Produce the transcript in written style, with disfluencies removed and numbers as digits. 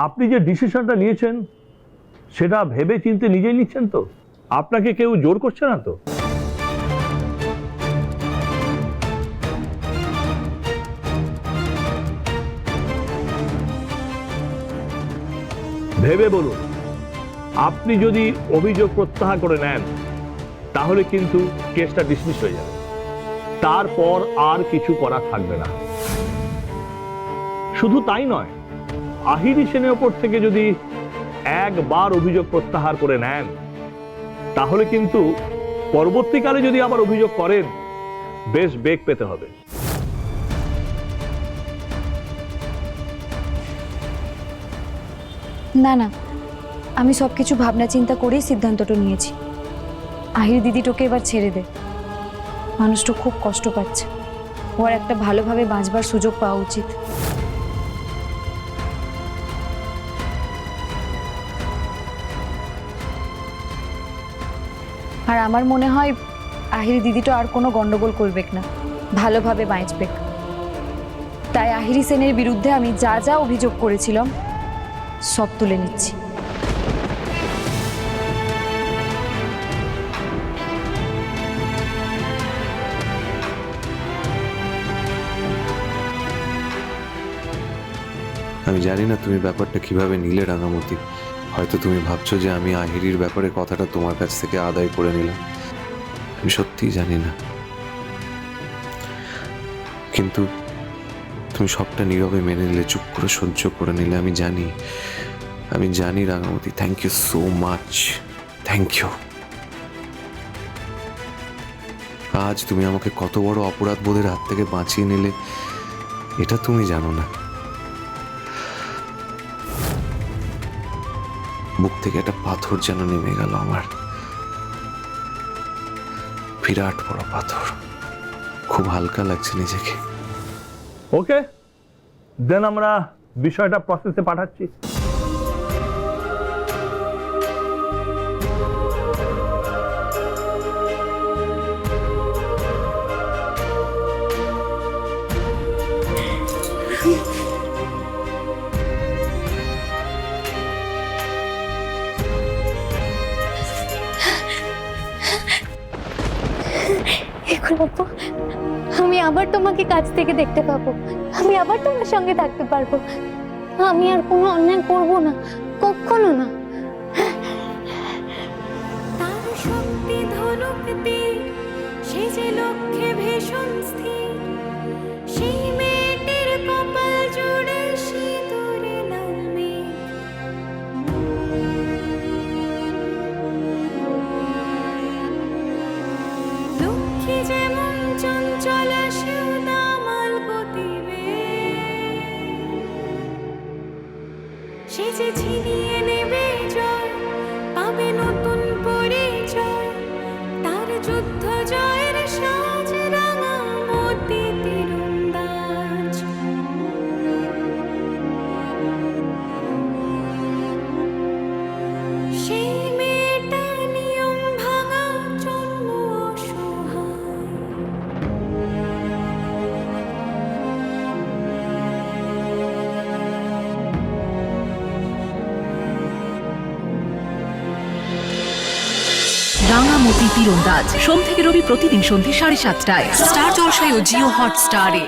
আপনি যে ডিসিশনটা নিয়েছেন সেটা ভেবে চিন্তে নিজেই নিচ্ছেন তো? আপনাকে কেউ জোর করছে না তো? ভেবে বলুন, আপনি যদি অভিযোগ প্রত্যাহার করে নেন তাহলে কিন্তু কেসটা ডিসমিস হয়ে যাবে, তারপর আর কিছু করা থাকবে না। শুধু তাই নয়, আহিরি সেনের ওপর থেকে যদি একবার অভিযোগ প্রত্যাহার করে নেন তাহলে কিন্তু পরবর্তীকালে যদি আবার অভিযোগ করেন বেশ বেগ পেতে হবে। না না, আমি সবকিছু ভাবনা চিন্তা করেই সিদ্ধান্তটা নিয়েছি। আহির দিদিটোকে এবার ছেড়ে দে। মানুষটা খুব কষ্ট পাচ্ছে, ওর একটা ভালোভাবে বাঁচবার সুযোগ পাওয়া উচিত। আর আমার মনে হয় আহিরি দিদিটা আর কোনো গন্ডগোল করবে না, ভালোভাবে বাঁচবে। তাই আহিরি সেনের বিরুদ্ধে আমি যা যা অভিযোগ করেছিলাম সব তুলে নিচ্ছি। আমি জানি না তুমি ব্যাপারটা কিভাবে নিলে রাঙামতি। হয়তো তুমি ভাবছো যে আমি আহিরির ব্যাপারে কথাটা তোমার কাছ থেকে আদায় করে নিলাম। আমি সত্যিই জানি না, কিন্তু তুমি সবটা নীরবে মেনে নিলে, চুপ করে সহ্য করে নিলে। আমি জানি Rangamati. Thank you so much, thank you. আজ তুমি আমাকে কত বড় অপরাধ বোধের হাত থেকে বাঁচিয়ে নিলে এটা তুমি জানো না। বুক থেকে একটা পাথর যেন নেমে গেল আমার, বিরাট বড় পাথর। খুব হালকা লাগছে নিজেকে। ওকে, দেন আমরা বিষয়টা প্রসেসে পাঠাচ্ছি। আমি আবার তোমাকে কাছ থেকে দেখতে পাবো, আমি আবার তোমার সঙ্গে থাকতে পারবো। আমি আর কোনো অন্যায় করবো না, কখনো না। তার শক্তি ধনুক তীর, সে যে লক্ষ্যে ভীষণ স্থির, সেই মেয়েটির কপাল জুড়ে সিঁদুরে লাল মেঘ। লক্ষ্মী যেমন চঞ্চল সেও দামাল গতিবেগ, সে যে ছিনিয়ে নেবে জয়, পাবে নতুন পরিচয়। তার যুদ্ধ জয়ের সাজ রাঙামতি তীরন্দাজ। সেই মেয়েটা নিয়ম ভাঙা, জন্ম অসহায়। রাঙামতি তীরন্দাজ সোম থেকে রবি প্রতিদিন সন্ধ্যে 7:30টায় স্টার জলসায় ও জিও হটস্টারে।